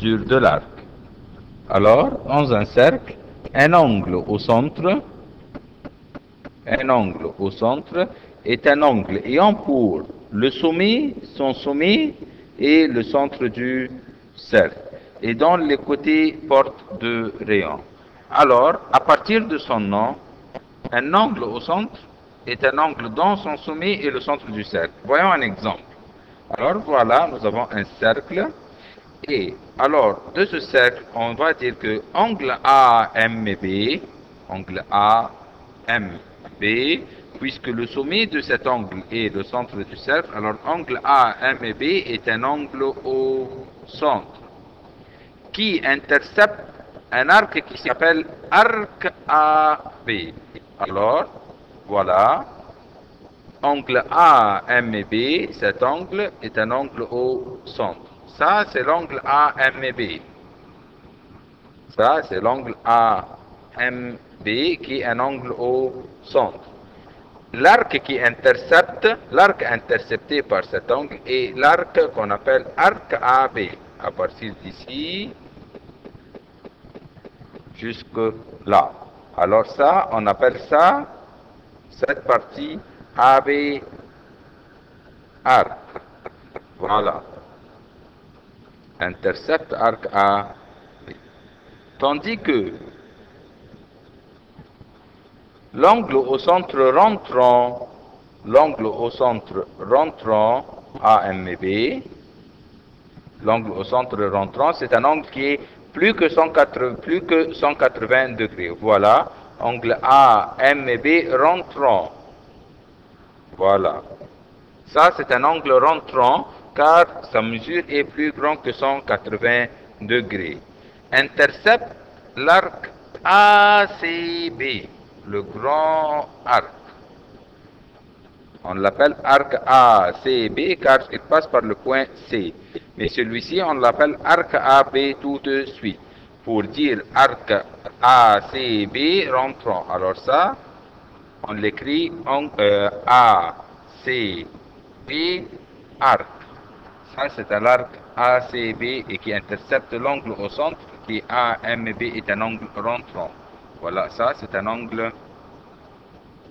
mesure de l'arc. Alors, dans un cercle, un angle au centre est un angle ayant pour le sommet, son sommet et le centre du cercle, et dont les côtés portent deux rayons. Alors, à partir de son nom, un angle au centre est un angle dans son sommet et le centre du cercle. Voyons un exemple. Alors voilà, nous avons un cercle. Et alors, de ce cercle, on va dire que angle AMB, puisque le sommet de cet angle est le centre du cercle, alors angle AMB est un angle au centre qui intercepte un arc qui s'appelle arc AB. Alors, voilà, angle AMB, cet angle est un angle au centre. Ça, c'est l'angle AMB. Ça, c'est l'angle AMB qui est un angle au centre. L'arc qui intercepte, l'arc intercepté par cet angle est l'arc qu'on appelle arc AB. À partir d'ici jusque là. Alors ça, on appelle ça, cette partie AB arc. Voilà. Intercepte arc A. Tandis que l'angle au centre rentrant AMB, l'angle au centre rentrant, c'est un angle qui est plus que 180 degrés. Voilà, angle AMB rentrant. Voilà. Ça, c'est un angle rentrant, car sa mesure est plus grande que 180 degrés. Intercepte l'arc ACB, le grand arc. On l'appelle arc ACB car il passe par le point C. Mais celui-ci, on l'appelle arc AB tout de suite. Pour dire arc ACB rentrant. Alors ça, on l'écrit en ACB arc. Ça, c'est un arc ACB et qui intercepte l'angle au centre, qui AMB est un angle rentrant. Voilà, ça, c'est un angle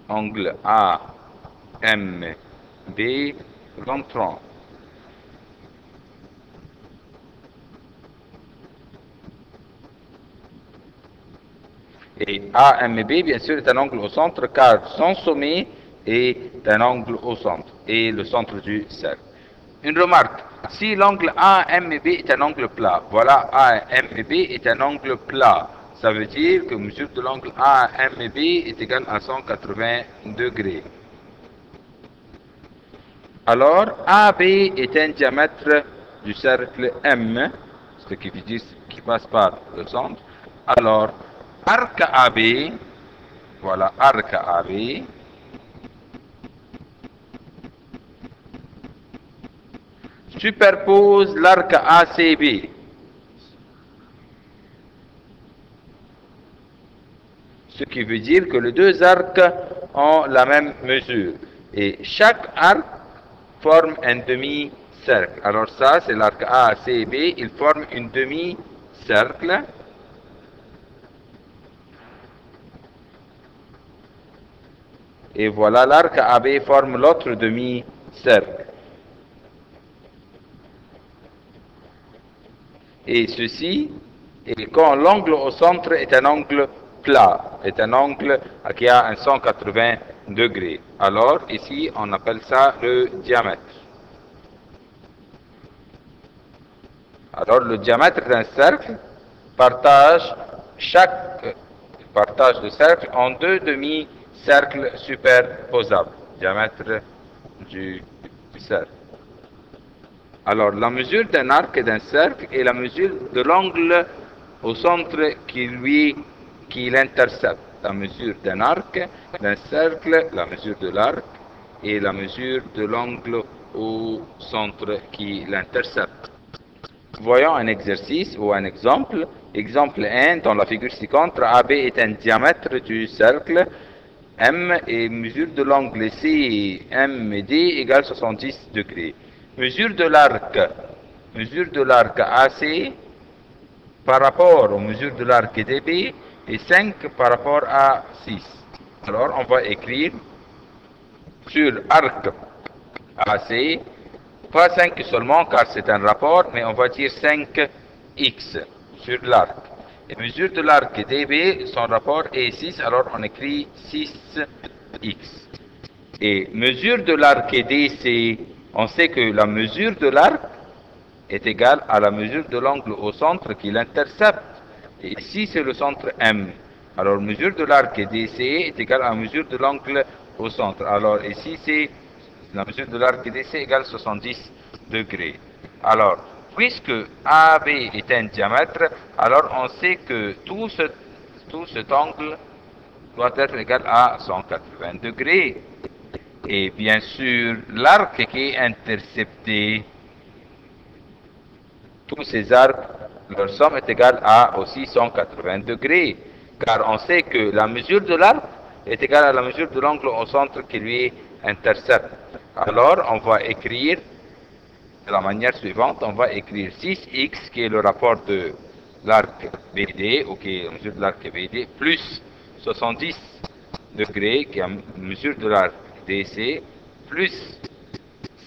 AMB rentrant. Et AMB, bien sûr, est un angle au centre, car son sommet est un angle au centre, et le centre du cercle. Une remarque, si l'angle AMB est un angle plat, voilà, AMB est un angle plat, ça veut dire que la mesure de l'angle AMB est égale à 180 degrés. Alors, AB est un diamètre du cercle M, ce qui veut dire qui passe par le centre. Alors, arc AB, voilà, arc AB, superpose l'arc ACB. Ce qui veut dire que les deux arcs ont la même mesure. Et chaque arc forme un demi-cercle. Alors ça, c'est l'arc ACB, il forme une demi-cercle. Et voilà, l'arc AB forme l'autre demi-cercle. Et ceci, et quand l'angle au centre est un angle plat, est un angle qui a un 180 degrés. Alors, ici, on appelle ça le diamètre. Alors, le diamètre d'un cercle partage le cercle en deux demi-cercles superposables. Diamètre du cercle. Alors, la mesure d'un arc et d'un cercle est la mesure de l'angle au centre qui l'intercepte. La mesure d'un arc, d'un cercle, la mesure de l'arc et la mesure de l'angle au centre qui l'intercepte. Voyons un exercice ou un exemple. Exemple 1, dans la figure ci-contre, AB est un diamètre du cercle M et mesure de l'angle CMD égale 70 degrés. Mesure de l'arc AC par rapport aux mesures de l'arc DB et 5 par rapport à 6. Alors, on va écrire sur arc AC, pas 5 seulement car c'est un rapport, mais on va dire 5x sur l'arc. Et mesure de l'arc DB, son rapport est 6, alors on écrit 6x. Et mesure de l'arc DC, on sait que la mesure de l'arc est égale à la mesure de l'angle au centre qui l'intercepte. Et ici, c'est le centre M. Alors, mesure de l'arc DC est égale à la mesure de l'angle au centre. Alors, ici, c'est la mesure de l'arc DC égale 70 degrés. Alors, puisque AB est un diamètre, alors on sait que tout cet angle doit être égal à 180 degrés. Et bien sûr, l'arc qui est intercepté, tous ces arcs, leur somme est égale à aussi 180 degrés. Car on sait que la mesure de l'arc est égale à la mesure de l'angle au centre qui lui intercepte. Alors, on va écrire de la manière suivante, on va écrire 6x qui est le rapport de l'arc BD, ou qui est la mesure de l'arc BD, plus 70 degrés qui est la mesure de l'arc DC, plus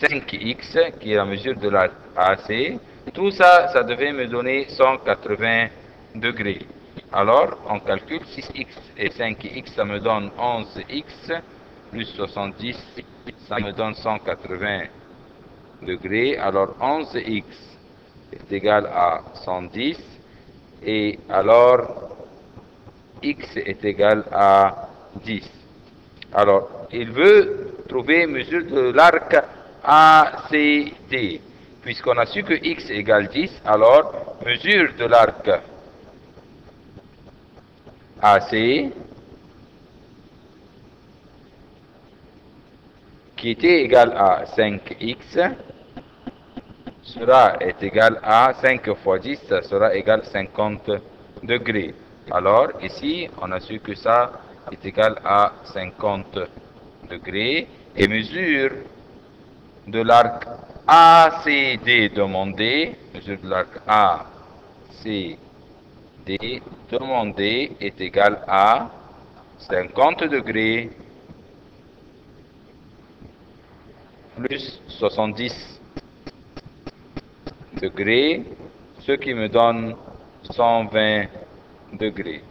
5x qui est la mesure de l'arc AC. Tout ça, ça devait me donner 180 degrés. Alors, on calcule 6x et 5x, ça me donne 11x, plus 70, ça me donne 180 degrés. Alors, 11x est égal à 110, et alors, x est égal à 10. Alors, il veut trouver mesure de l'arc ACD. Puisqu'on a su que x égale 10, alors mesure de l'arc AC, qui était égal à 5x, est égal à 5 fois 10, ça sera égal à 50 degrés. Alors, ici, on a su que ça est égal à 50 degrés, et mesure de l'arc ACD demandé, mesure de l'arc ACD demandé est égal à 50 degrés plus 70 degrés, ce qui me donne 120 degrés.